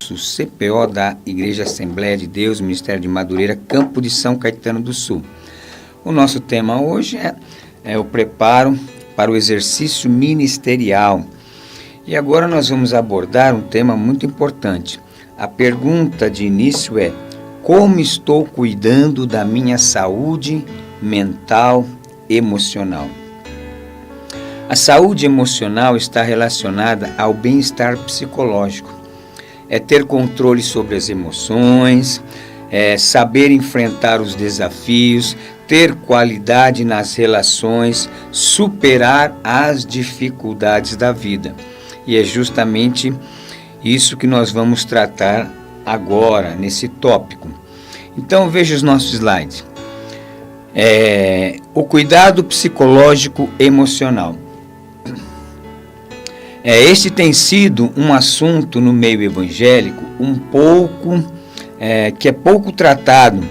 nosso CPO da Igreja Assembleia de Deus, Ministério de Madureira, Campo de São Caetano do Sul. O nosso tema hoje é o preparo para o exercício ministerial. E agora nós vamos abordar um tema muito importante. A pergunta de início é: como estou cuidando da minha saúde mental, emocional? A saúde emocional está relacionada ao bem-estar psicológico. É ter controle sobre as emoções, saber enfrentar os desafios, ter qualidade nas relações, superar as dificuldades da vida. E é justamente isso que nós vamos tratar agora, nesse tópico. Então veja os nossos slides. O cuidado psicológico emocional. Este tem sido um assunto no meio evangélico que é pouco tratado.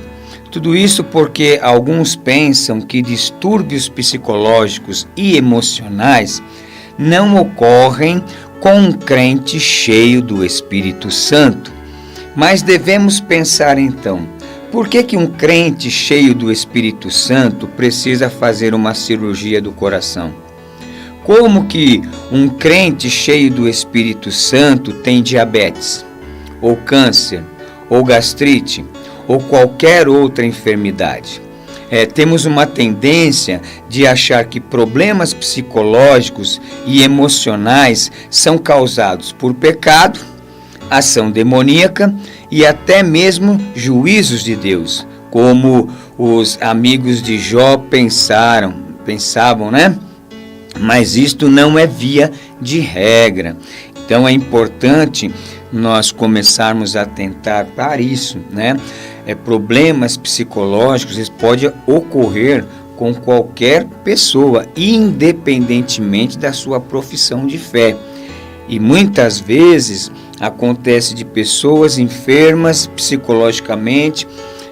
Tudo isso porque alguns pensam que distúrbios psicológicos e emocionais não ocorrem com um crente cheio do Espírito Santo. Mas devemos pensar então, por que um crente cheio do Espírito Santo precisa fazer uma cirurgia do coração? Como que um crente cheio do Espírito Santo tem diabetes, ou câncer, ou gastrite, ou qualquer outra enfermidade? Temos uma tendência de achar que problemas psicológicos e emocionais são causados por pecado, ação demoníaca e até mesmo juízos de Deus, como os amigos de Jó pensavam, né? Mas isto não é via de regra. Então é importante nós começarmos a atentar para isso, né? Problemas psicológicos eles podem ocorrer com qualquer pessoa, independentemente da sua profissão de fé. E muitas vezes acontece de pessoas enfermas psicologicamente,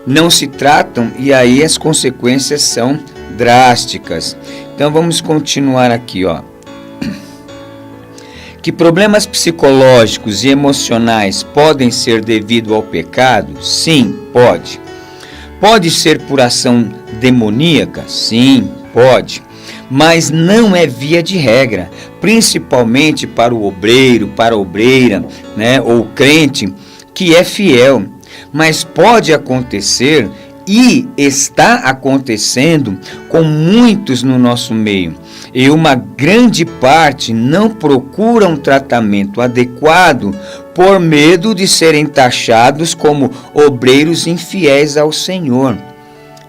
não se tratam e aí as consequências são drásticas. Então vamos continuar aqui, Que problemas psicológicos e emocionais podem ser devido ao pecado? Sim, pode. Pode ser por ação demoníaca? Sim, pode. Mas não é via de regra, principalmente para o obreiro, para a obreira, né, ou crente que é fiel. Mas pode acontecer e está acontecendo com muitos no nosso meio. E uma grande parte não procura um tratamento adequado por medo de serem taxados como obreiros infiéis ao Senhor.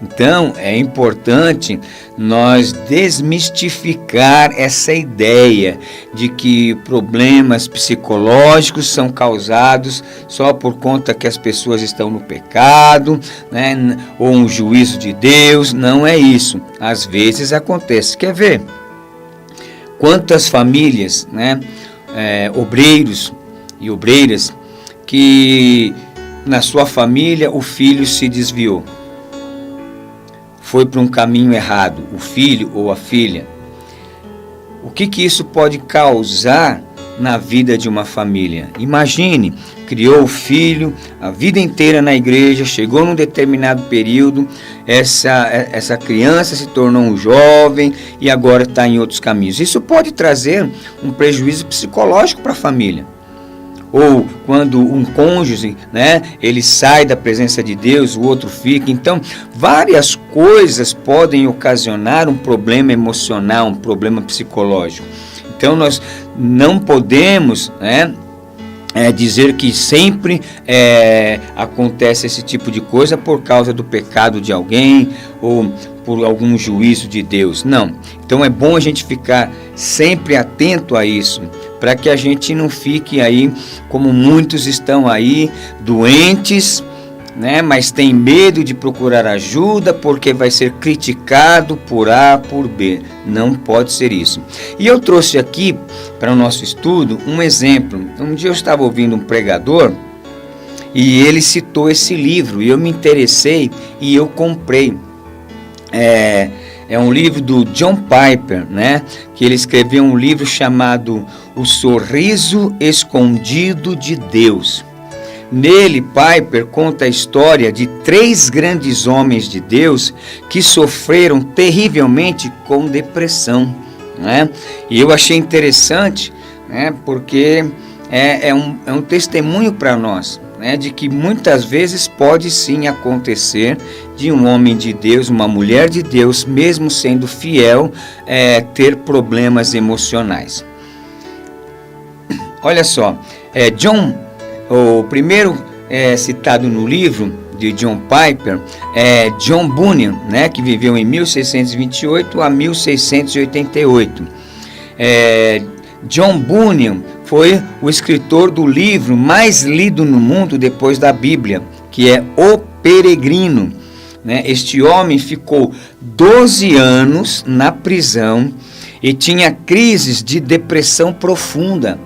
Então, é importante nós desmistificar essa ideia de que problemas psicológicos são causados só por conta que as pessoas estão no pecado, né, ou um juízo de Deus. Não é isso. Às vezes acontece. Quer ver? Quantas famílias, né, obreiros e obreiras, que na sua família o filho se desviou. Foi para um caminho errado, o filho ou a filha. O que isso pode causar na vida de uma família? Imagine, criou o filho a vida inteira na igreja, chegou num determinado período, essa criança se tornou um jovem e agora está em outros caminhos. Isso pode trazer um prejuízo psicológico para a família. Ou quando um cônjuge, né, ele sai da presença de Deus, o outro fica. Então, várias coisas podem ocasionar um problema emocional, um problema psicológico. Então, nós não podemos, né, dizer que sempre acontece esse tipo de coisa por causa do pecado de alguém ou por algum juízo de Deus. Não. Então, é bom a gente ficar sempre atento a isso, para que a gente não fique aí, como muitos estão aí, doentes, né, mas tem medo de procurar ajuda porque vai ser criticado por A, por B. Não pode ser isso. E eu trouxe aqui para o nosso estudo um exemplo. Um dia eu estava ouvindo um pregador e ele citou esse livro e eu me interessei e eu comprei. É um livro do John Piper, né? Que ele escreveu um livro chamado O Sorriso Escondido de Deus. Nele, Piper conta a história de 3 grandes homens de Deus que sofreram terrivelmente com depressão, né? E eu achei interessante, né, porque é um testemunho para nós, né, de que muitas vezes pode sim acontecer de um homem de Deus, uma mulher de Deus, mesmo sendo fiel, ter problemas emocionais. Olha só, o primeiro citado no livro de John Piper é John Bunyan, né, que viveu em 1628 a 1688. John Bunyan foi o escritor do livro mais lido no mundo depois da Bíblia, que é O Peregrino, né? Este homem ficou 12 anos na prisão e tinha crises de depressão profunda,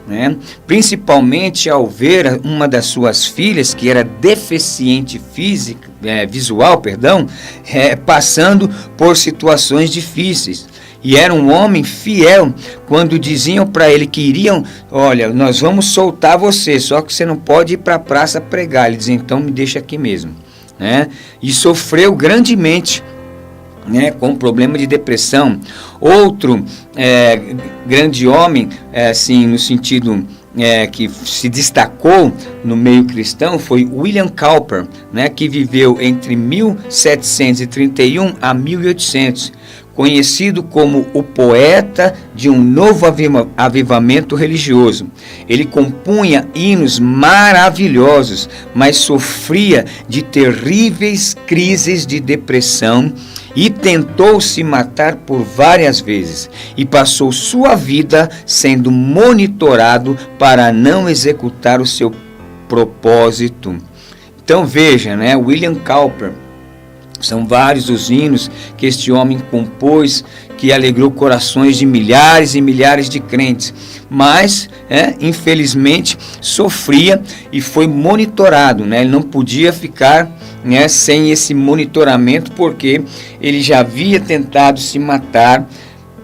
né? Principalmente ao ver uma das suas filhas, que era deficiente visual, passando por situações difíceis. E era um homem fiel quando diziam para ele que iriam, olha, nós vamos soltar você, só que você não pode ir para a praça pregar. Ele dizia, então me deixa aqui mesmo, né? E sofreu grandemente, né, com problema de depressão. Outro grande homem, assim, no sentido que se destacou no meio cristão, foi William Cowper, né, que viveu entre 1731 a 1800, conhecido como o poeta de um novo avivamento religioso. Ele compunha hinos maravilhosos, mas sofria de terríveis crises de depressão e tentou se matar por várias vezes e passou sua vida sendo monitorado para não executar o seu propósito. Então veja, né, William Cowper, são vários os hinos que este homem compôs, que alegrou corações de milhares e milhares de crentes, mas infelizmente sofria e foi monitorado, né? Ele não podia ficar, né, sem esse monitoramento, porque ele já havia tentado se matar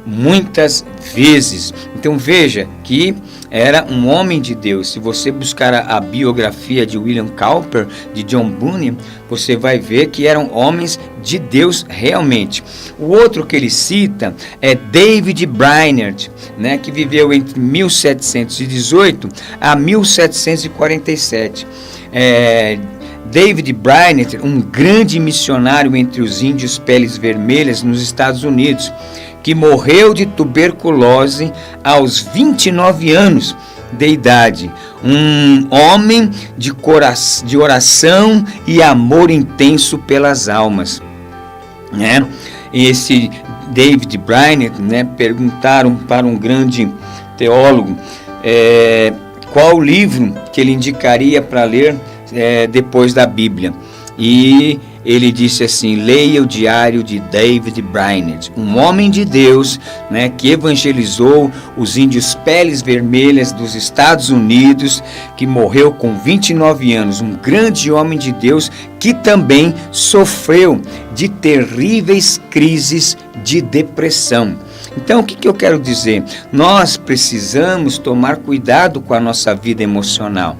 muitas vezes. Então veja que era um homem de Deus. Se você buscar a biografia de William Cowper, de John Bunyan, você vai ver que eram homens de Deus realmente. O outro que ele cita é David Brainerd, né, que viveu entre 1718 a 1747. David Brainerd, um grande missionário entre os índios peles vermelhas nos Estados Unidos, que morreu de tuberculose aos 29 anos de idade. Um homem de oração e amor intenso pelas almas, né? Esse David Brainerd, né, perguntaram para um grande teólogo qual livro que ele indicaria para ler depois da Bíblia. E ele disse assim: leia o diário de David Brainerd, um homem de Deus, né, que evangelizou os índios peles vermelhas dos Estados Unidos, que morreu com 29 anos, um grande homem de Deus que também sofreu de terríveis crises de depressão. Então, o que eu quero dizer? Nós precisamos tomar cuidado com a nossa vida emocional,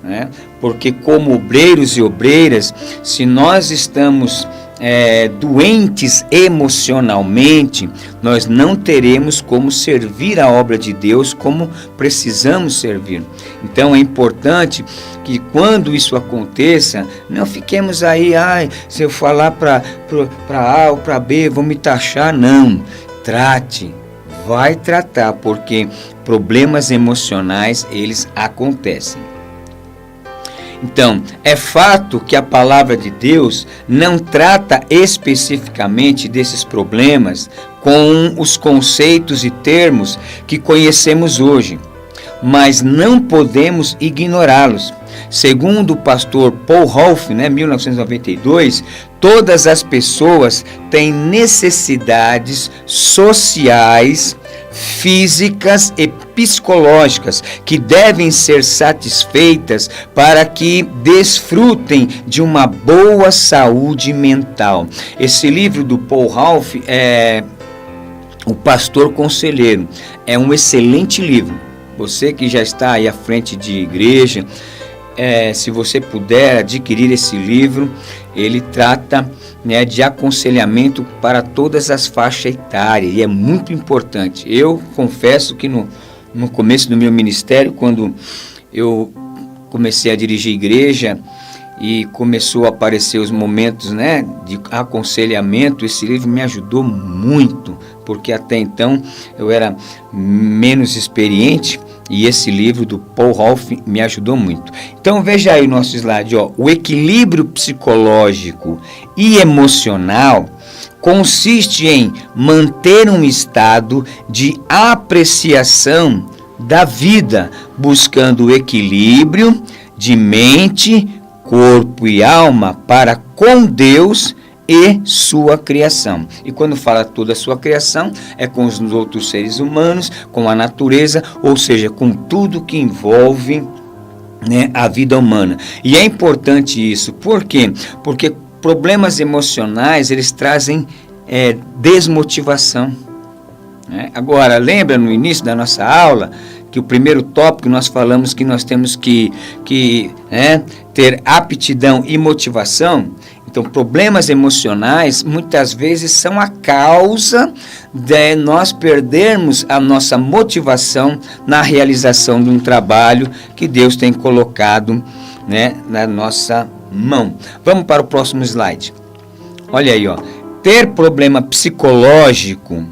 né? Porque como obreiros e obreiras, se nós estamos doentes emocionalmente, nós não teremos como servir a obra de Deus como precisamos servir. Então é importante que quando isso aconteça, não fiquemos aí, se eu falar para A ou para B, vão me taxar. Não, trate, vai tratar, porque problemas emocionais, eles acontecem. Então, é fato que a palavra de Deus não trata especificamente desses problemas com os conceitos e termos que conhecemos hoje, mas não podemos ignorá-los. Segundo o pastor Paul Rolfe, 1992, todas as pessoas têm necessidades sociais, físicas e psicológicas que devem ser satisfeitas para que desfrutem de uma boa saúde mental. Esse livro do Paul Rolfe é O Pastor Conselheiro. É um excelente livro. Você que já está aí à frente de igreja, se você puder adquirir esse livro, ele trata, né, de aconselhamento para todas as faixas etárias, e é muito importante. Eu confesso que no começo do meu ministério, quando eu comecei a dirigir igreja e começou a aparecer os momentos, né, de aconselhamento, esse livro me ajudou muito, porque até então eu era menos experiente, e esse livro do Paul Rolf me ajudou muito. Então veja aí o nosso slide, ó. O equilíbrio psicológico e emocional consiste em manter um estado de apreciação da vida, buscando o equilíbrio de mente, corpo e alma para com Deus e sua criação. E quando fala toda a sua criação, é com os outros seres humanos, com a natureza, ou seja, com tudo que envolve, né, a vida humana. E é importante isso, por quê? Porque problemas emocionais, eles trazem desmotivação. Né? Agora, lembra no início da nossa aula, que o primeiro tópico nós falamos que nós temos que ter aptidão e motivação? Então, problemas emocionais muitas vezes são a causa de nós perdermos a nossa motivação na realização de um trabalho que Deus tem colocado, né, na nossa mão. Vamos para o próximo slide. Olha aí, ó. Ter problema psicológico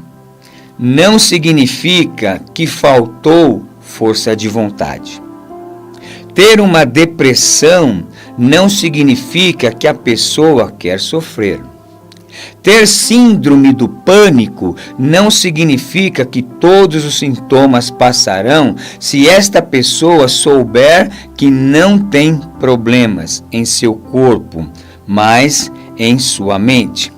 não significa que faltou força de vontade. Ter uma depressão não significa que a pessoa quer sofrer. Ter síndrome do pânico não significa que todos os sintomas passarão se esta pessoa souber que não tem problemas em seu corpo, mas em sua mente.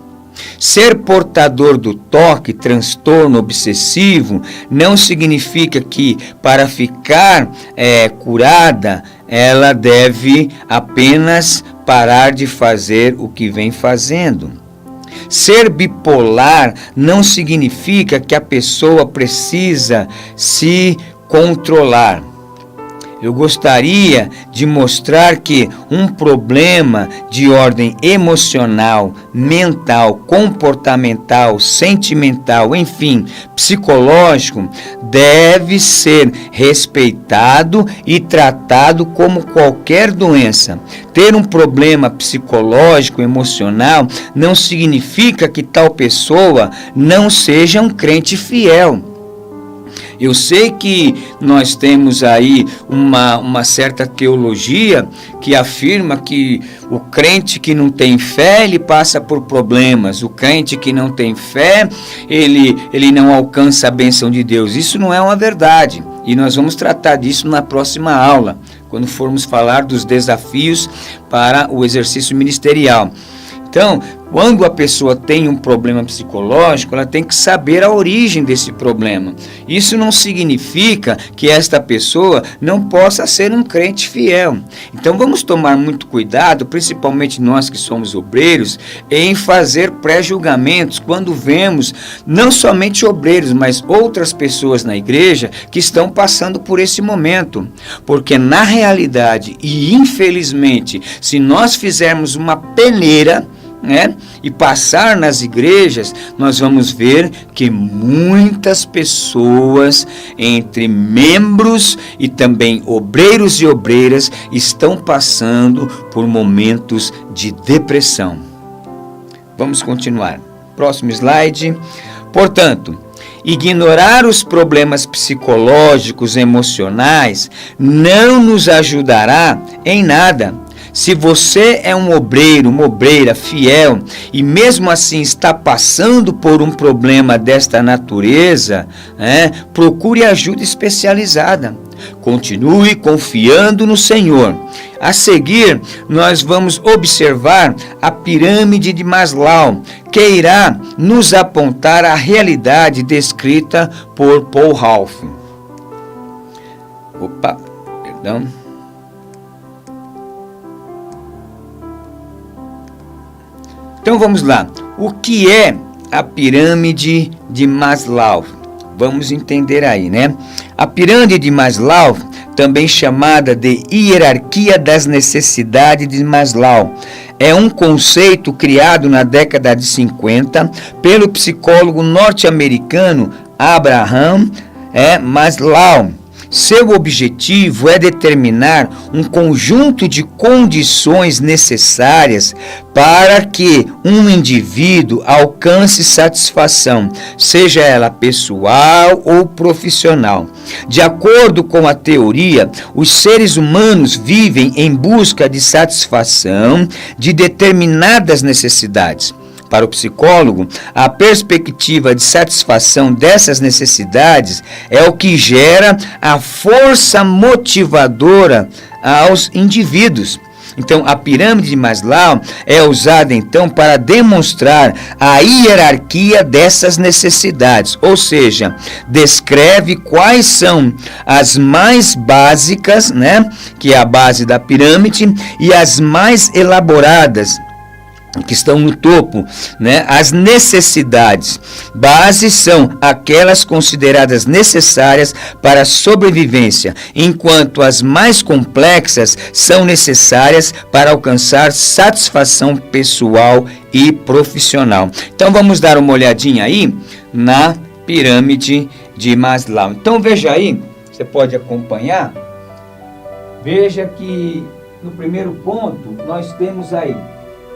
Ser portador do TOC, transtorno obsessivo, não significa que para ficar curada, ela deve apenas parar de fazer o que vem fazendo. Ser bipolar não significa que a pessoa precisa se controlar. Eu gostaria de mostrar que um problema de ordem emocional, mental, comportamental, sentimental, enfim, psicológico, deve ser respeitado e tratado como qualquer doença. Ter um problema psicológico, emocional, não significa que tal pessoa não seja um crente fiel. Eu sei que nós temos aí uma certa teologia que afirma que o crente que não tem fé, ele passa por problemas. O crente que não tem fé, ele não alcança a bênção de Deus. Isso não é uma verdade. E nós vamos tratar disso na próxima aula, quando formos falar dos desafios para o exercício ministerial. Então, quando a pessoa tem um problema psicológico, ela tem que saber a origem desse problema. Isso não significa que esta pessoa não possa ser um crente fiel. Então, vamos tomar muito cuidado, principalmente nós que somos obreiros, em fazer pré-julgamentos quando vemos não somente obreiros, mas outras pessoas na igreja que estão passando por esse momento. Porque na realidade, e infelizmente, se nós fizermos uma peneira, e passar nas igrejas, nós vamos ver que muitas pessoas, entre membros e também obreiros e obreiras, estão passando por momentos de depressão. Vamos continuar. Próximo slide. Portanto, ignorar os problemas psicológicos e emocionais não nos ajudará em nada. Se você é um obreiro, uma obreira fiel e mesmo assim está passando por um problema desta natureza, procure ajuda especializada. Continue confiando no Senhor. A seguir, nós vamos observar a pirâmide de Maslow, que irá nos apontar a realidade descrita por Paul Rolf. Então vamos lá. O que é a pirâmide de Maslow? Vamos entender aí, né? A pirâmide de Maslow, também chamada de hierarquia das necessidades de Maslow, é um conceito criado na década de 50 pelo psicólogo norte-americano Abraham Maslow. Seu objetivo é determinar um conjunto de condições necessárias para que um indivíduo alcance satisfação, seja ela pessoal ou profissional. De acordo com a teoria, os seres humanos vivem em busca de satisfação de determinadas necessidades. Para o psicólogo, a perspectiva de satisfação dessas necessidades é o que gera a força motivadora aos indivíduos. Então, a pirâmide de Maslow é usada, então, para demonstrar a hierarquia dessas necessidades, ou seja, descreve quais são as mais básicas, né, que é a base da pirâmide, e as mais elaboradas, que estão no topo, né? As necessidades bases são aquelas consideradas necessárias para a sobrevivência, enquanto as mais complexas são necessárias para alcançar satisfação pessoal e profissional. Então vamos dar uma olhadinha aí na pirâmide de Maslow. Então veja aí, você pode acompanhar. Veja que no primeiro ponto nós temos aí,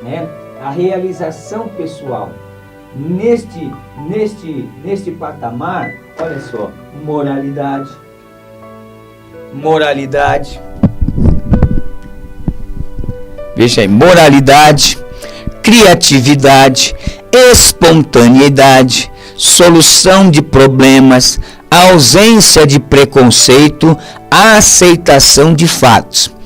né, a realização pessoal. Neste patamar, olha só, moralidade. Veja aí, moralidade, criatividade, espontaneidade, solução de problemas, ausência de preconceito, aceitação de fatos.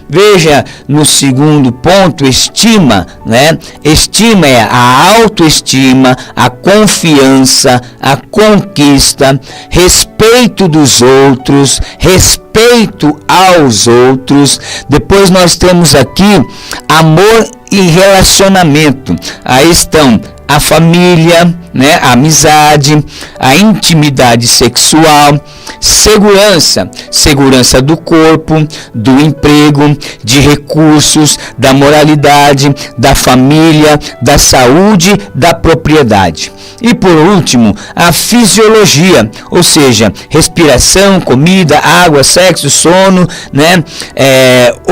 Veja no segundo ponto, estima, né? Estima é a autoestima, a confiança, a conquista, respeito dos outros, respeito aos outros. Depois nós temos aqui amor e relacionamento. Aí estão a família, né, a amizade, a intimidade sexual, segurança do corpo, do emprego, de recursos, da moralidade, da família, da saúde, da propriedade. E por último, a fisiologia, ou seja, respiração, comida, água, sexo, sono, né,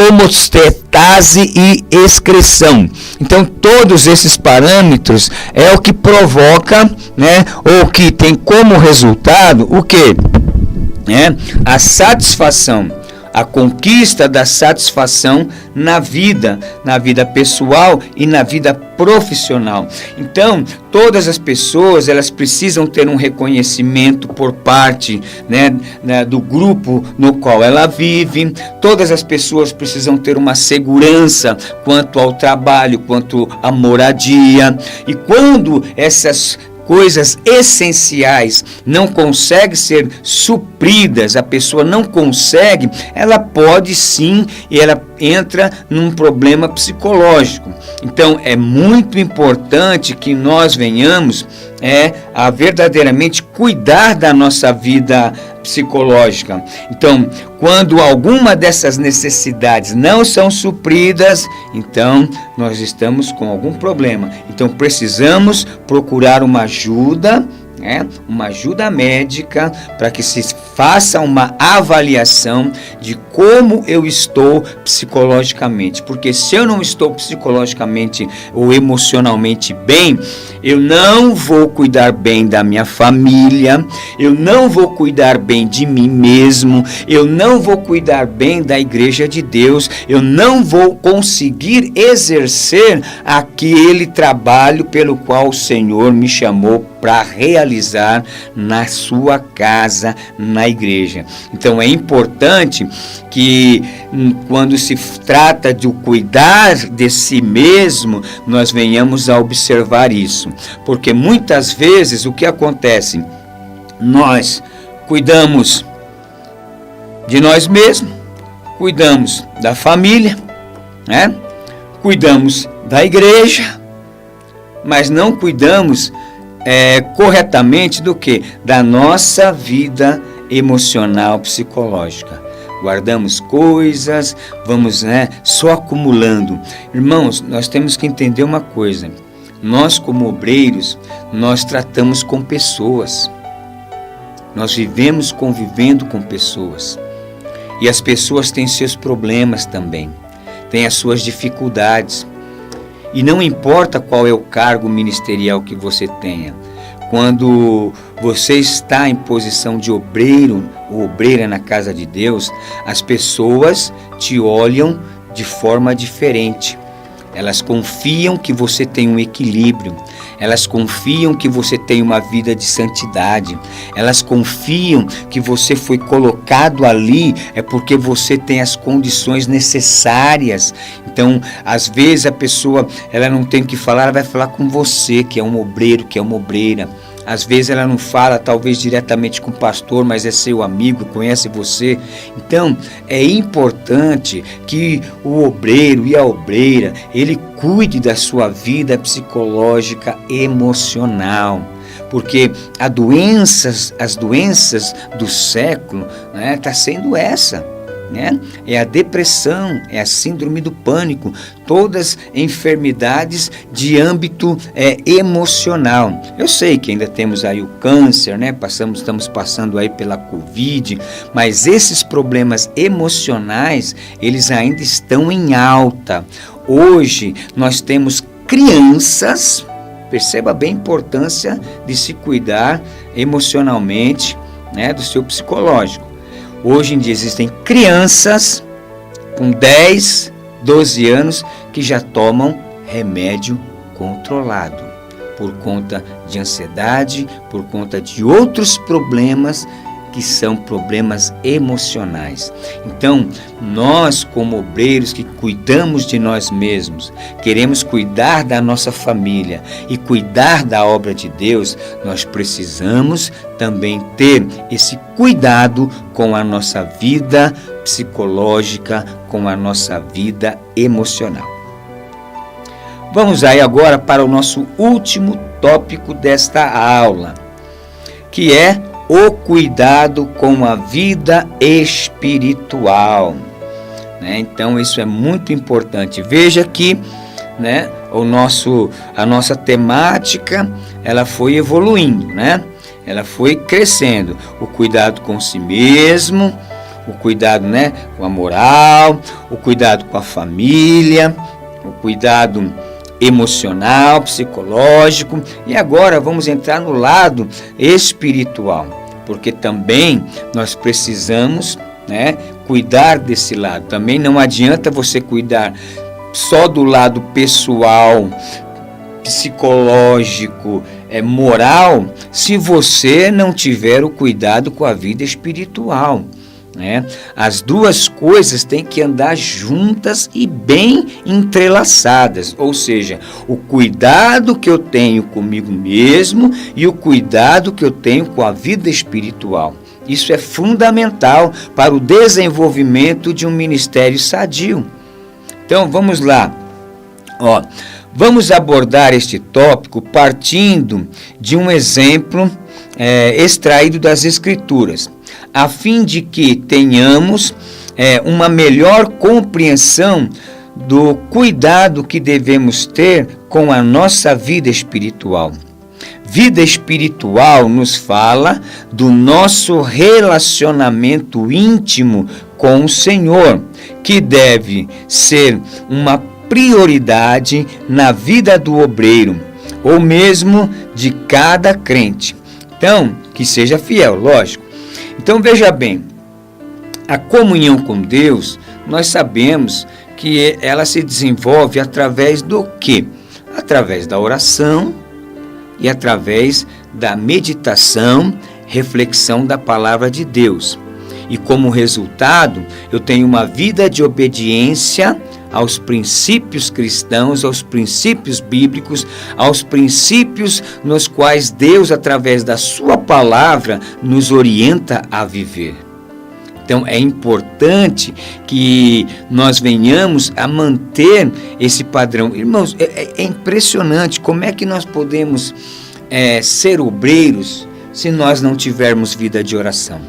homeostase e excreção. Então, todos esses parâmetros é o que provoca, né, ou que tem como resultado o quê? A satisfação, a conquista da satisfação na vida pessoal e na vida profissional. Então, todas as pessoas, elas precisam ter um reconhecimento por parte, né, do grupo no qual ela vive. Todas as pessoas precisam ter uma segurança quanto ao trabalho, quanto à moradia. E quando essas coisas essenciais não conseguem ser supridas, a pessoa não consegue, ela pode sim, e ela entra num problema psicológico. Então é muito importante que nós venhamos a verdadeiramente cuidar da nossa vida psicológica. Então, quando alguma dessas necessidades não são supridas, então nós estamos com algum problema. Então precisamos procurar uma ajuda médica, para que se faça uma avaliação de como eu estou psicologicamente. Porque se eu não estou psicologicamente ou emocionalmente bem, eu não vou cuidar bem da minha família, eu não vou cuidar bem de mim mesmo, eu não vou cuidar bem da igreja de Deus, eu não vou conseguir exercer aquele trabalho pelo qual o Senhor me chamou para realizar na sua casa, na igreja. Então é importante que quando se trata de cuidar de si mesmo, nós venhamos a observar isso. Porque muitas vezes o que acontece? Nós cuidamos de nós mesmos, cuidamos da família, cuidamos da igreja, mas não cuidamos corretamente do que? Da nossa vida emocional, psicológica. Guardamos coisas, vamos só acumulando. Irmãos, nós temos que entender uma coisa. Nós, como obreiros, nós tratamos com pessoas. Nós vivemos convivendo com pessoas. E as pessoas têm seus problemas também. Têm as suas dificuldades. E não importa qual é o cargo ministerial que você tenha. Quando você está em posição de obreiro ou obreira na casa de Deus, as pessoas te olham de forma diferente. Elas confiam que você tem um equilíbrio. Elas confiam que você tem uma vida de santidade. Elas confiam que você foi colocado ali porque você tem as condições necessárias. Então, às vezes a pessoa ela não tem o que falar, ela vai falar com você, que é um obreiro, que é uma obreira. Às vezes ela não fala talvez diretamente com o pastor, mas é seu amigo, conhece você. Então é importante que o obreiro e a obreira, ele cuide da sua vida psicológica, emocional. Porque as doenças do século está sendo essa. É a depressão, é a síndrome do pânico, todas enfermidades de âmbito emocional. Eu sei que ainda temos aí o câncer, estamos passando aí pela Covid, mas esses problemas emocionais, eles ainda estão em alta. Hoje nós temos crianças, perceba bem a importância de se cuidar emocionalmente, do seu psicológico. Hoje em dia existem crianças com 10, 12 anos que já tomam remédio controlado por conta de ansiedade, por conta de outros problemas que são problemas emocionais. Então, nós como obreiros que cuidamos de nós mesmos, queremos cuidar da nossa família e cuidar da obra de Deus, nós precisamos também ter esse cuidado com a nossa vida psicológica, com a nossa vida emocional. Vamos aí agora para o nosso último tópico desta aula, que é o cuidado com a vida espiritual. Então isso é muito importante. Veja que a nossa temática ela foi evoluindo, ela foi crescendo. O cuidado com si mesmo, o cuidado com a moral, o cuidado com a família, o cuidado emocional, psicológico, e agora vamos entrar no lado espiritual, porque também nós precisamos cuidar desse lado. Também não adianta você cuidar só do lado pessoal, psicológico, moral, se você não tiver o cuidado com a vida espiritual. As duas coisas têm que andar juntas e bem entrelaçadas, ou seja, o cuidado que eu tenho comigo mesmo e o cuidado que eu tenho com a vida espiritual. Isso é fundamental para o desenvolvimento de um ministério sadio. Então vamos lá, vamos abordar este tópico partindo de um exemplo extraído das Escrituras, a fim de que tenhamos uma melhor compreensão do cuidado que devemos ter com a nossa vida espiritual. Vida espiritual nos fala do nosso relacionamento íntimo com o Senhor, que deve ser uma prioridade na vida do obreiro, ou mesmo de cada crente. Então, que seja fiel, lógico. Então veja bem, a comunhão com Deus, nós sabemos que ela se desenvolve através do quê? Através da oração e através da meditação, reflexão da palavra de Deus. E como resultado, eu tenho uma vida de obediência aos princípios cristãos, aos princípios bíblicos, aos princípios nos quais Deus, através da sua palavra, nos orienta a viver. Então é importante que nós venhamos a manter esse padrão. Irmãos, é impressionante como é que nós podemos ser obreiros se nós não tivermos vida de oração?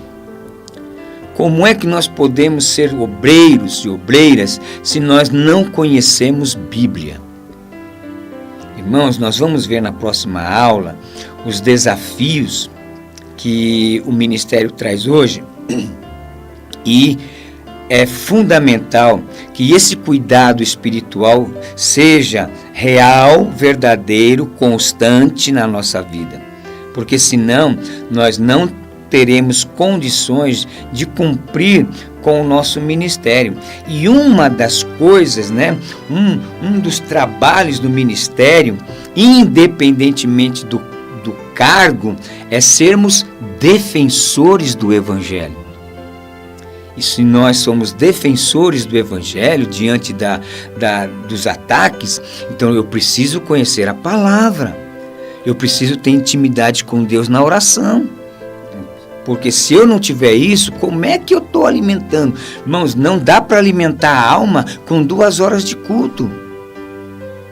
Como é que nós podemos ser obreiros e obreiras se nós não conhecemos Bíblia? Irmãos, nós vamos ver na próxima aula os desafios que o ministério traz hoje, e é fundamental que esse cuidado espiritual seja real, verdadeiro, constante na nossa vida, porque senão nós não teremos condições de cumprir com o nosso ministério. E uma das coisas, um dos trabalhos do ministério, independentemente do cargo, é sermos defensores do Evangelho. E se nós somos defensores do Evangelho diante dos ataques, então eu preciso conhecer a palavra, eu preciso ter intimidade com Deus na oração. Porque se eu não tiver isso, como é que eu estou alimentando? Irmãos, não dá para alimentar a alma com 2 horas de culto.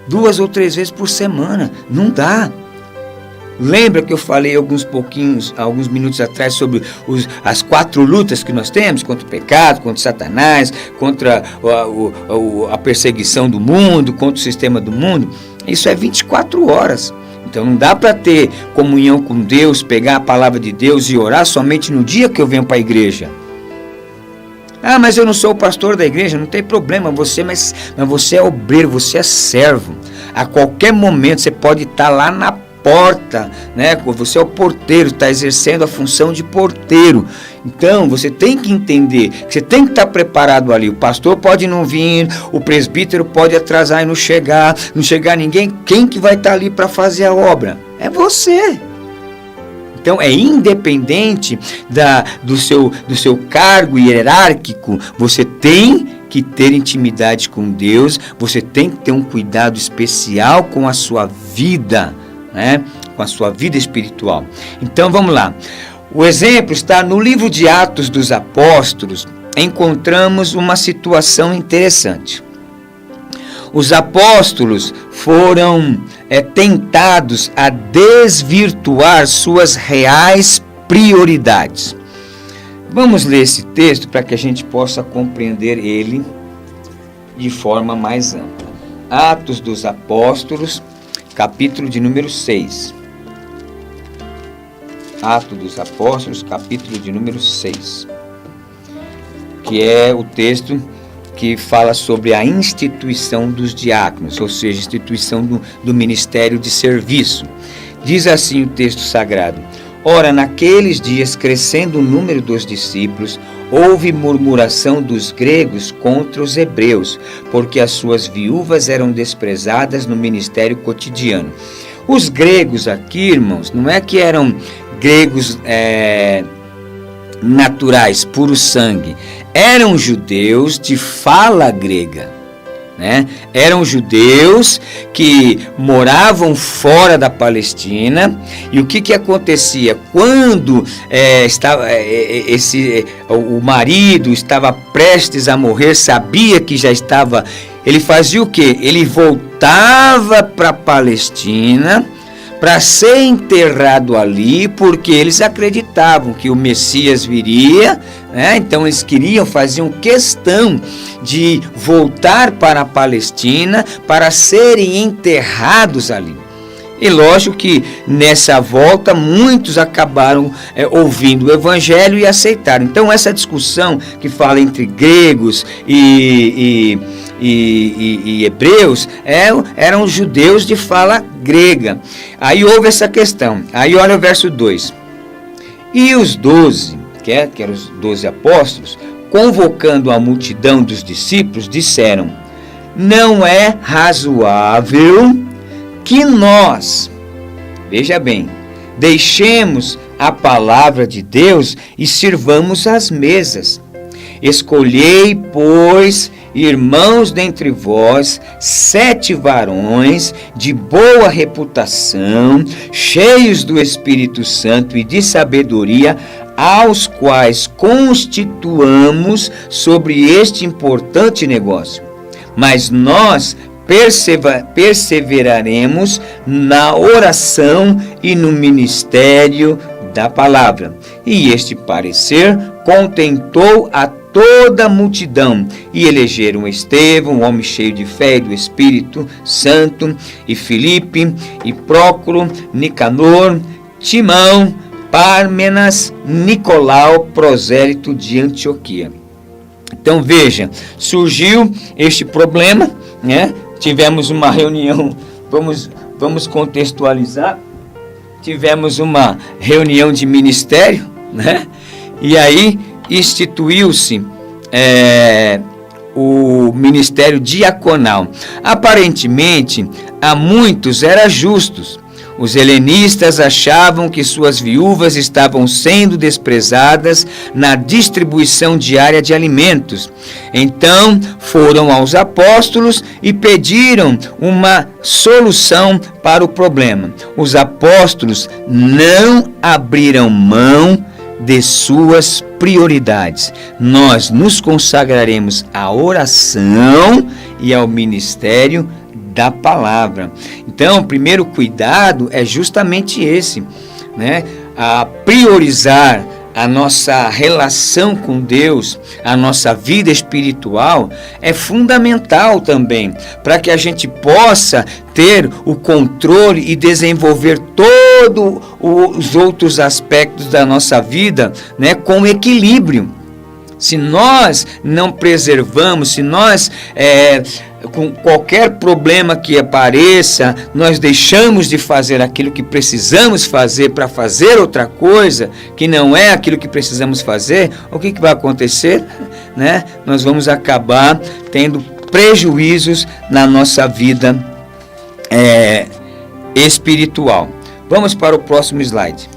2 ou 3 vezes por semana. Não dá. Lembra que eu falei alguns minutos atrás sobre as 4 lutas que nós temos? Contra o pecado, contra Satanás, contra a perseguição do mundo, contra o sistema do mundo. Isso é 24 horas. Então não dá para ter comunhão com Deus, pegar a palavra de Deus e orar somente no dia que eu venho para a igreja. Ah, mas eu não sou o pastor da igreja. Não tem problema, mas você é obreiro, você é servo. A qualquer momento você pode estar lá na porta, Você é o porteiro, está exercendo a função de porteiro. Então você tem que entender que você tem que estar preparado ali. O pastor pode não vir, o presbítero pode atrasar e não chegar ninguém. Quem que vai estar ali para fazer a obra? É você. Então é independente do seu cargo hierárquico. Você tem que ter intimidade com Deus. Você tem que ter um cuidado especial com a sua vida, com a sua vida espiritual. Então vamos lá. O exemplo está no livro de Atos dos Apóstolos. Encontramos uma situação interessante. Os apóstolos foram tentados a desvirtuar suas reais prioridades. Vamos ler esse texto para que a gente possa compreender ele de forma mais ampla. Atos dos Apóstolos, capítulo de número 6. Atos dos Apóstolos, capítulo de número 6. Que é o texto que fala sobre a instituição dos diáconos, ou seja, instituição do ministério de serviço. Diz assim o texto sagrado: Ora, naqueles dias, crescendo o número dos discípulos, houve murmuração dos gregos contra os hebreus, porque as suas viúvas eram desprezadas no ministério cotidiano. Os gregos aqui, irmãos, não é que eram gregos naturais, puro sangue. Eram judeus de fala grega, Eram judeus que moravam fora da Palestina. E o que acontecia? Quando o marido estava prestes a morrer, sabia que já estava... Ele fazia o quê? Ele voltava para a Palestina para ser enterrado ali, porque eles acreditavam que o Messias viria, Então eles faziam questão de voltar para a Palestina para serem enterrados ali. E lógico que nessa volta muitos acabaram ouvindo o Evangelho e aceitaram. Então essa discussão que fala entre gregos e hebreus eram judeus de fala grega. Aí houve essa questão. Aí olha o verso 2. E os 12, que eram os 12 apóstolos, convocando a multidão dos discípulos, disseram: Não é razoável que nós, veja bem, deixemos a palavra de Deus e sirvamos as mesas. Escolhei, pois, irmãos dentre vós, 7 varões de boa reputação, cheios do Espírito Santo e de sabedoria, aos quais constituamos sobre este importante negócio. Mas nós perseveraremos na oração e no ministério da palavra. E este parecer contentou a toda a multidão, e elegeram Estevão, um homem cheio de fé e do Espírito Santo, e Filipe, e Prócoro, Nicanor, Timão, Pármenas, Nicolau, prosélito de Antioquia. Então veja, surgiu este problema, né? Tivemos uma reunião, vamos contextualizar, tivemos uma reunião de ministério, né? E aí instituiu-se o ministério diaconal. Aparentemente, a muitos era justos. Os helenistas achavam que suas viúvas estavam sendo desprezadas na distribuição diária de alimentos. Então, foram aos apóstolos e pediram uma solução para o problema. Os apóstolos não abriram mão de suas prioridades. Nós nos consagraremos à oração e ao ministério da palavra. Então, o primeiro cuidado é justamente esse, né? A priorizar a nossa relação com Deus, a nossa vida espiritual, é fundamental também, para que a gente possa ter o controle e desenvolver todos os outros aspectos da nossa vida, né, com equilíbrio. Se nós não preservamos, se nós, com qualquer problema que apareça, nós deixamos de fazer aquilo que precisamos fazer para fazer outra coisa, que não é aquilo que precisamos fazer, o que vai acontecer? Né? Nós vamos acabar tendo prejuízos na nossa vida espiritual. Vamos para o próximo slide.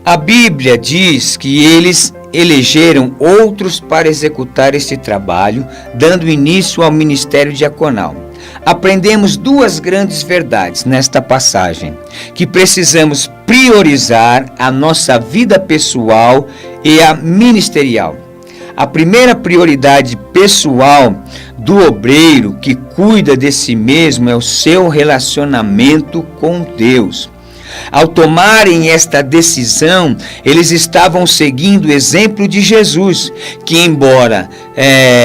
A Bíblia diz que eles elegeram outros para executar este trabalho, dando início ao ministério diaconal. Aprendemos duas grandes verdades nesta passagem: que precisamos priorizar a nossa vida pessoal e a ministerial. A primeira prioridade pessoal do obreiro que cuida de si mesmo é o seu relacionamento com Deus. Ao tomarem esta decisão, eles estavam seguindo o exemplo de Jesus, que, embora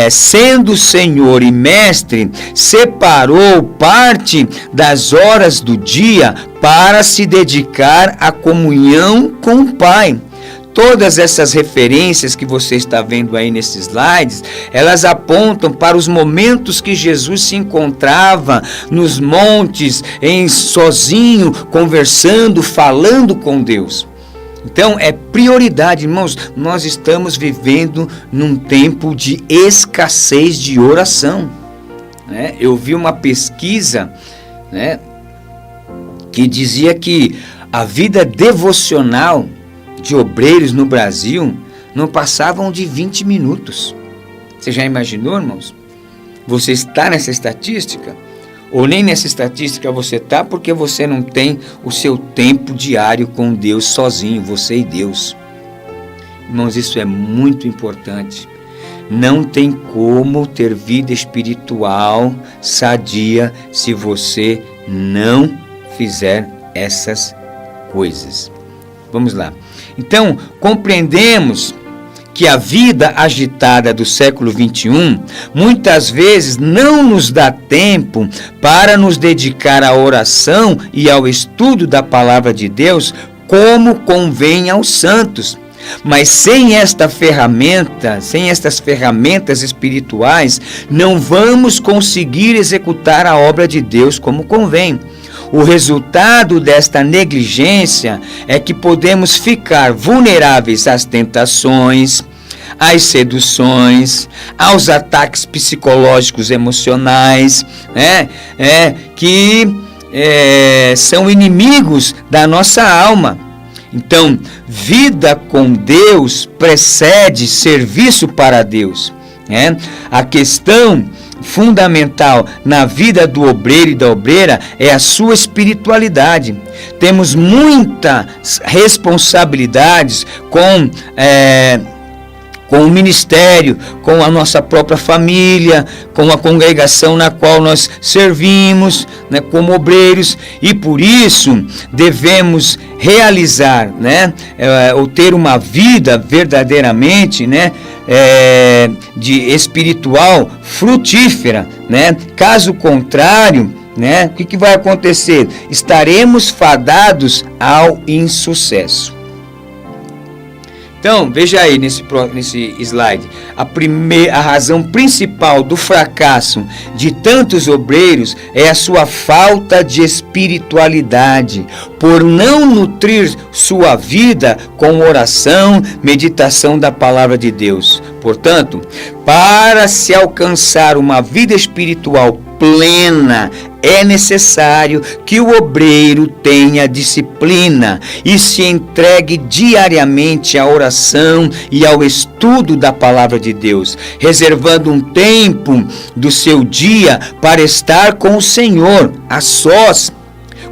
sendo Senhor e Mestre, separou parte das horas do dia para se dedicar à comunhão com o Pai. Todas essas referências que você está vendo aí nesses slides, elas apontam para os momentos que Jesus se encontrava nos montes, sozinho, conversando, falando com Deus. Então, é prioridade, irmãos. Nós estamos vivendo num tempo de escassez de oração, né? Eu vi uma pesquisa, né, que dizia que a vida devocional de obreiros no Brasil não passavam de 20 minutos. Você já imaginou, irmãos? Você está nessa estatística? Ou nem nessa estatística você está, porque você não tem o seu tempo diário com Deus sozinho, você e Deus. Irmãos, isso é muito importante. Não tem como ter vida espiritual sadia se você não fizer essas coisas. Vamos lá. Então, compreendemos que a vida agitada do século XXI muitas vezes não nos dá tempo para nos dedicar à oração e ao estudo da palavra de Deus como convém aos santos. Mas sem estas ferramentas espirituais, não vamos conseguir executar a obra de Deus como convém. O resultado desta negligência é que podemos ficar vulneráveis às tentações, às seduções, aos ataques psicológicos emocionais, né? Que são inimigos da nossa alma. Então, vida com Deus precede serviço para Deus, né? A questão fundamental na vida do obreiro e da obreira é a sua espiritualidade. Temos muitas responsabilidades com com o ministério, com a nossa própria família, com a congregação na qual nós servimos, né, como obreiros, e por isso devemos realizar, né, ou ter uma vida verdadeiramente, né, de espiritual frutífera, né? Caso contrário, né, o que vai acontecer? Estaremos fadados ao insucesso. Então, veja aí nesse slide, a razão principal do fracasso de tantos obreiros é a sua falta de espiritualidade, por não nutrir sua vida com oração, meditação da palavra de Deus. Portanto, para se alcançar uma vida espiritual plena, é necessário que o obreiro tenha disciplina e se entregue diariamente à oração e ao estudo da palavra de Deus, reservando um tempo do seu dia para estar com o Senhor, a sós.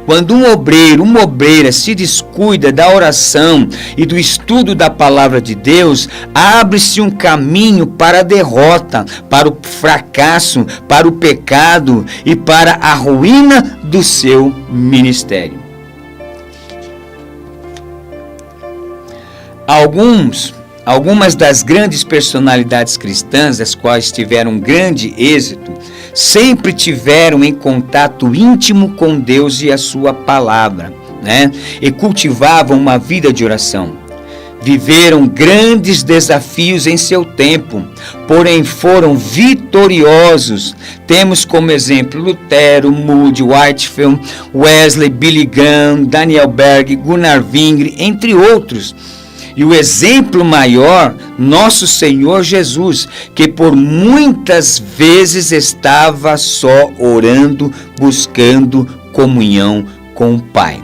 Quando um obreiro, uma obreira se descuida da oração e do estudo da palavra de Deus, abre-se um caminho para a derrota, para o fracasso, para o pecado e para a ruína do seu ministério. Algumas das grandes personalidades cristãs, as quais tiveram grande êxito, sempre tiveram em contato íntimo com Deus e a sua palavra, né? E cultivavam uma vida de oração. Viveram grandes desafios em seu tempo, porém foram vitoriosos. Temos como exemplo Lutero, Moody, Whitefield, Wesley, Billy Graham, Daniel Berg, Gunnar Wingre, entre outros. E o exemplo maior, nosso Senhor Jesus, que por muitas vezes estava só orando, buscando comunhão com o Pai.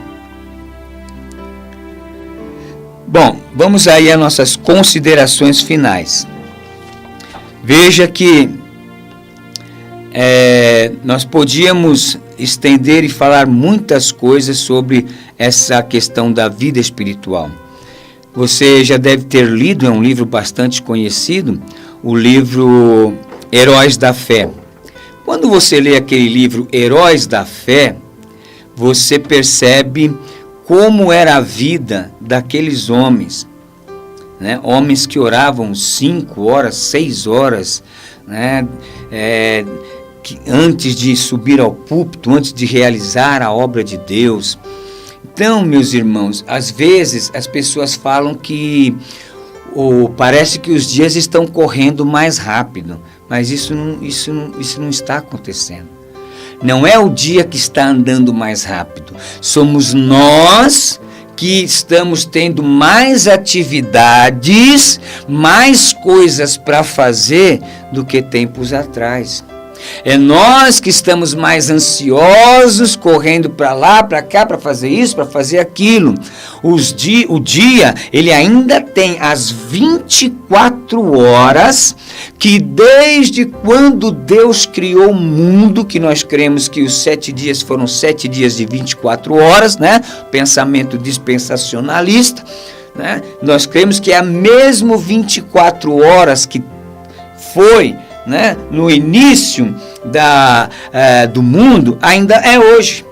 Bom, vamos aí às nossas considerações finais. Veja que nós podíamos estender e falar muitas coisas sobre essa questão da vida espiritual. Você já deve ter lido, é um livro bastante conhecido, o livro Heróis da Fé. Quando você lê aquele livro Heróis da Fé, você percebe como era a vida daqueles homens, né? Homens que oravam 5 horas, 6 horas, né? Antes de subir ao púlpito, antes de realizar a obra de Deus. Então, meus irmãos, às vezes as pessoas falam que parece que os dias estão correndo mais rápido, mas isso não está acontecendo. Não é o dia que está andando mais rápido, somos nós que estamos tendo mais atividades, mais coisas para fazer do que tempos atrás. É nós que estamos mais ansiosos, correndo para lá, para cá, para fazer isso, para fazer aquilo. O dia, ele ainda tem as 24 horas, que desde quando Deus criou o mundo, que nós cremos que os 7 dias foram 7 dias de 24 horas, né? Pensamento dispensacionalista, né? Nós cremos que é a mesmo 24 horas que foi, né, no início do mundo, ainda é hoje.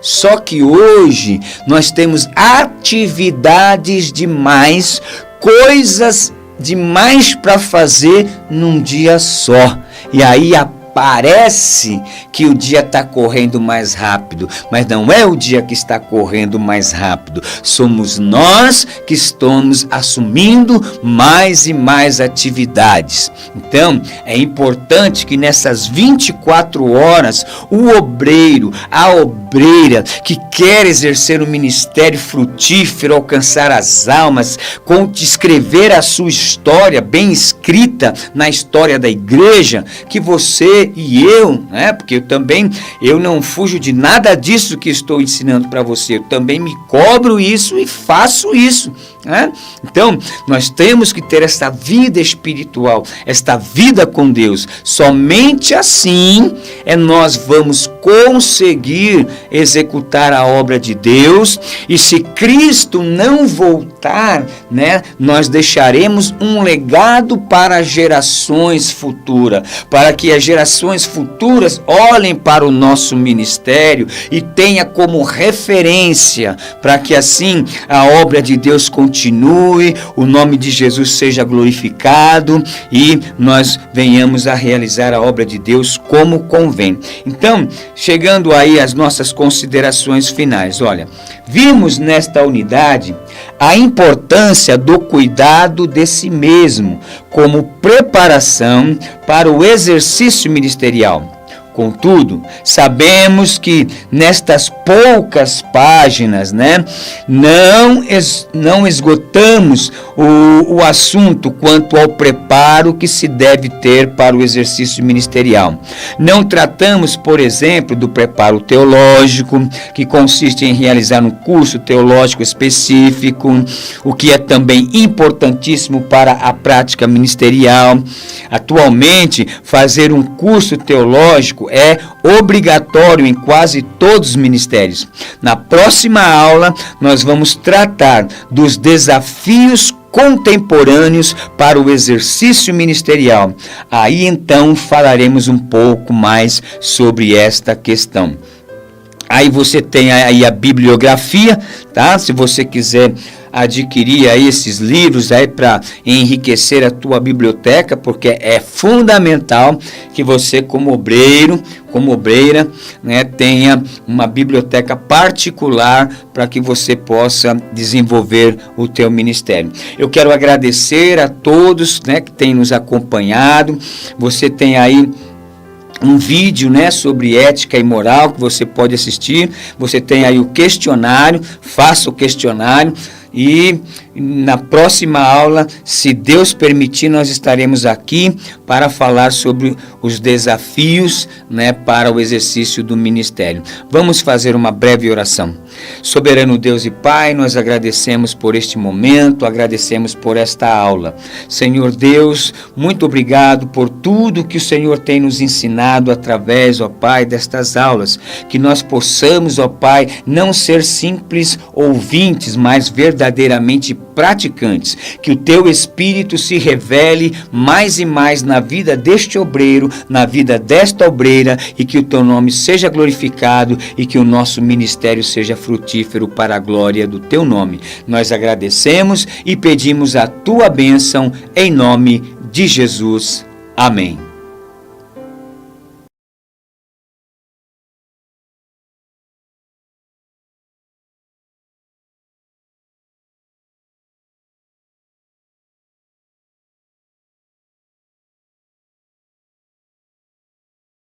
Só que hoje nós temos atividades demais, coisas demais para fazer num dia só. E aí parece que o dia está correndo mais rápido, mas não é o dia que está correndo mais rápido. Somos nós que estamos assumindo mais e mais atividades. Então, é importante que nessas 24 horas, o obreiro, a obreira que quer exercer um ministério frutífero, alcançar as almas, escrever a sua história bem escrita na história da igreja, que você e eu, né? Porque eu não fujo de nada disso que estou ensinando para você, eu também me cobro isso e faço isso, né? Então, nós temos que ter essa vida espiritual, esta vida com Deus. Somente assim nós vamos conseguir executar a obra de Deus, e se Cristo não voltar, né, nós deixaremos um legado para gerações futuras, para que as gerações futuras olhem para o nosso ministério e tenha como referência, para que assim a obra de Deus continue, o nome de Jesus seja glorificado e nós venhamos a realizar a obra de Deus como convém. Então, chegando aí às nossas considerações finais, olha, vimos nesta unidade a importância do cuidado de si mesmo como preparação para o exercício ministerial. Contudo, sabemos que nestas poucas páginas, né, não esgotamos o assunto quanto ao preparo que se deve ter para o exercício ministerial. Não tratamos, por exemplo, do preparo teológico, que consiste em realizar um curso teológico específico, o que é também importantíssimo para a prática ministerial. Atualmente, fazer um curso teológico é obrigatório em quase todos os ministérios. Na próxima aula, nós vamos tratar dos desafios contemporâneos para o exercício ministerial. Aí então falaremos um pouco mais sobre esta questão. Aí você tem aí a bibliografia, tá? Se você quiser adquirir aí esses livros aí para enriquecer a tua biblioteca, porque é fundamental que você como obreira, né, tenha uma biblioteca particular para que você possa desenvolver o teu ministério. Eu quero agradecer a todos, né, que têm nos acompanhado. Você tem aí um vídeo, né, sobre ética e moral que você pode assistir. Você tem aí o questionário, faça o questionário. E na próxima aula, se Deus permitir, nós estaremos aqui para falar sobre os desafios, né, para o exercício do ministério. Vamos fazer uma breve oração. Soberano Deus e Pai, nós agradecemos por este momento, agradecemos por esta aula. Senhor Deus, muito obrigado por tudo que o Senhor tem nos ensinado através, ó Pai, destas aulas. Que nós possamos, ó Pai, não ser simples ouvintes, mas verdadeiramente praticantes. Que o Teu Espírito se revele mais e mais na vida deste obreiro, na vida desta obreira, e que o Teu nome seja glorificado e que o nosso ministério seja frutífero para a glória do Teu nome. Nós agradecemos e pedimos a Tua bênção em nome de Jesus. Amém.